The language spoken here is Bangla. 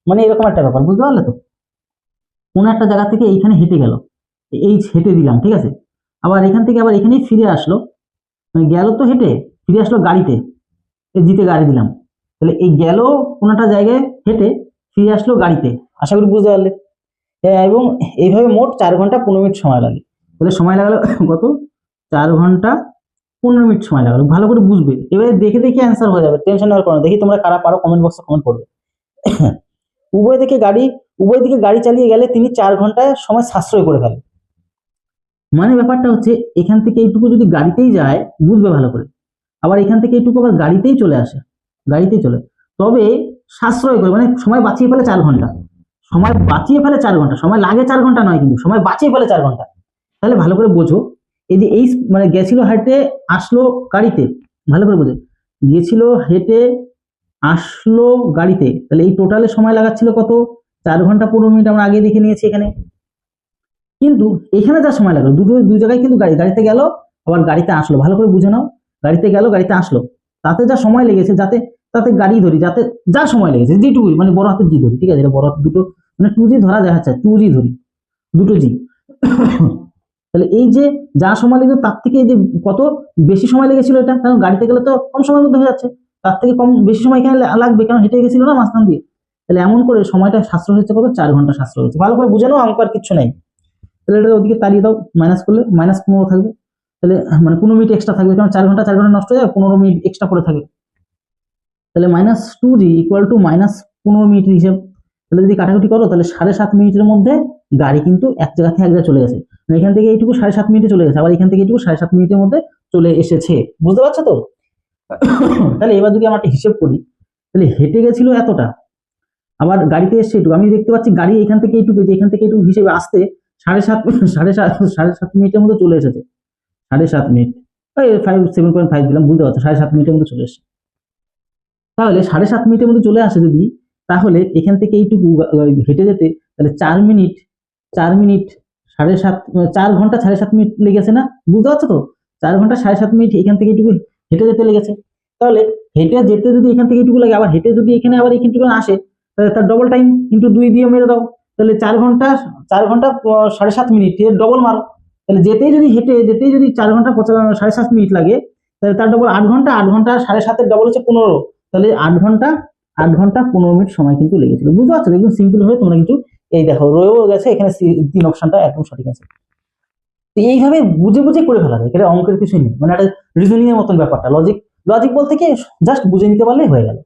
মানে এরকম একটা ব্যাপার, বুঝতে পারলে তো? কোনো একটা জায়গা থেকে এইখানে হেঁটে গেল, এই হেঁটে দিলাম, ঠিক আছে, আবার এখান থেকে আবার এখানেই ফিরে আসলো, মানে গেল তো হেঁটে, ফিরে আসলো গাড়িতে, জিতে গাড়ি দিলাম, তাহলে এই গেল কোনো একটা জায়গায় হেঁটে, ফিরে আসলো গাড়িতে। আশা করি বুঝতে পারলে। এবং এইভাবে মোট 4 ঘন্টা 15 মিনিট সময় লাগে। তাহলে সময় লাগালো কত? 4 ঘন্টা 15 মিনিট সময় লাগালো। ভালো করে বুঝবে, এবারে দেখে দেখে অ্যান্সার হয়ে যাবে, টেনশন নেওয়ার কারণে। দেখি তোমরা কারা পারো, কমেন্ট বক্সে কমেন্ট করবে। উভয় দিকে গাড়ি উভয় দিকে গাড়ি চালিয়ে গেলে তিনি 4 ঘন্টায় সময় সাশ্রয় করে ফেলেন। মানে ব্যাপারটা হচ্ছে, এখান থেকে এইটুকু যদি গাড়িতেই যায়, বুঝবে ভালো করে, আবার এখান থেকে এইটুকু আবার গাড়িতেই চলে আসে, গাড়িতেই চলে, তবে সাশ্রয় করে, মানে সময় বাঁচিয়ে ফেলে 4 ঘন্টা, সময় বাঁচিয়ে ফেলে 4 ঘন্টা, সময় লাগে 4 ঘন্টা নয়, কিন্তু সময় বাঁচিয়ে ফেলে 4 ঘন্টা। তাহলে ভালো করে বোঝো, এই যে এই মানে গেছিল হেঁটে, আসলো গাড়িতে, ভালো করে বোঝো, গেছিল হেঁটে, আসলো গাড়িতে, তাহলে এই টোটালে সময় লাগাচ্ছিল কত? 4 ঘন্টা 15 মিনিট, আমরা আগে দেখে নিয়েছি এখানে। কিন্তু এখানে যা সময় লাগলো, দুই জায়গায় কিন্তু গাড়িতে গেল, আবার গাড়িতে আসলো, ভালো করে বুঝে নাও, গাড়িতে গেল গাড়িতে আসলো, তাতে যা সময় লেগেছে, তাতে গাড়ি ধরি, যাতে যা সময় লেগেছে, যেটুকু, মানে বড় হাতের জি ধরি, ঠিক আছে, এটা বড় হাতের দুটো, মানে 2G ধরা যায়, আচ্ছা 2G ধরি, দুটো জি। তাহলে এই যে যা সময় লেগেছে তার থেকে এই যে কত বেশি সময় লেগেছিল এটা, কারণ গাড়িতে গেলে তো কম সময়ের মধ্যে হয়ে যাচ্ছে, তার থেকে বেশি সময় এখানে লাগবে, কারণ হেঁটে গেছিল না মাঝখান দিয়ে। তাহলে এমন করে সময়টা সাশ্রয় হচ্ছে কত? 4 ঘন্টা সাশ্রয় হচ্ছে। ভালো করে বুঝে নাও, অঙ্ক আর কিচ্ছু নেই। তাহলে এটা ওদিকে তাড়িয়ে দাও, মাইনাস করলে -15 থাকবে, তাহলে মানে 15 মিনিট এক্সট্রা থাকবে, কারণ 4 ঘন্টা নষ্ট হয়ে যায়, 15 মিনিট এক্সট্রা করে থাকে। তাহলে -2G ইকুয়াল টু -15 মিনিট হিসেব। তাহলে যদি কাটাকুটি করো, তাহলে 7.5 মিনিটের মধ্যে গাড়ি কিন্তু এক জায়গা থেকে এক জায়গায় চলে গেছে, মানে এখান থেকে এইটুকু 7.5 মিনিটে চলে গেছে, আবার এখান থেকে এইটুকু 7.5 মিনিটের মধ্যে চলে এসেছে, বুঝতে পারছো তো? তাহলে এবার যদি আমরা একটা হিসেব করি, তাহলে হেঁটে গেছিল এতটা, আবার গাড়িতে এসছে এইটুকু, আমি দেখতে পাচ্ছি গাড়ি এখান থেকে এইটুকু, যে এখান থেকে এইটুকু হিসেবে আসতে 7.5 মিনিটের মধ্যে চলে এসেছে, 7.5 মিনিট, ওই 7.5 দিলাম, বুঝতে পারছো, 7.5 মিনিটের মধ্যে চলে এসেছে। তাহলে 7.5 মিনিটের মধ্যে চলে আসে যদি, তাহলে এখান থেকে এইটুকু হেঁটে যেতে, তাহলে 4 মিনিট, 4 মিনিট 7.5, 4 ঘন্টা 7.5 মিনিট লেগেছে না, বুঝতে পারছো তো? 4 ঘন্টা 7.5 মিনিট এখান থেকে এইটুকু হেঁটে যেতে লেগেছে। তাহলে হেঁটে যেতে যদি এখান থেকে এইটুকু লাগে, আবার হেঁটে যদি এখানে আবার এইটুকু আসে, তাহলে তার ডবল টাইম ইন্টু 2 দিয়ে মেরে দাও, তাহলে 4 ঘন্টা 7.5 মিনিট এর ডবল মারো, তাহলে যেতেই যদি হেঁটে যেতেই যদি 4 ঘন্টা 7.5 মিনিট লাগে, তাহলে তার ডবল 8 ঘন্টা, 8 ঘন্টা 7.5-এর ডবল হচ্ছে 15, তাহলে 8 ঘন্টা 15 মিনিট সময় কিন্তু লেগেছিল, বুঝতে পারছো? একদম সিম্পল হয়ে তোমরা কিন্তু এই দেখো রয়েও গেছে এখানে, 3 অপশনটা একদম সঠিক আছে। তো এইভাবে বুঝে বুঝে করে ফেলা যায়, এটা অঙ্কের কিছুই নেই, মানে একটা রিজনিং এর মতন ব্যাপারটা, লজিক বলতে কি, জাস্ট বুঝে নিতে পারলে হয়ে গেল।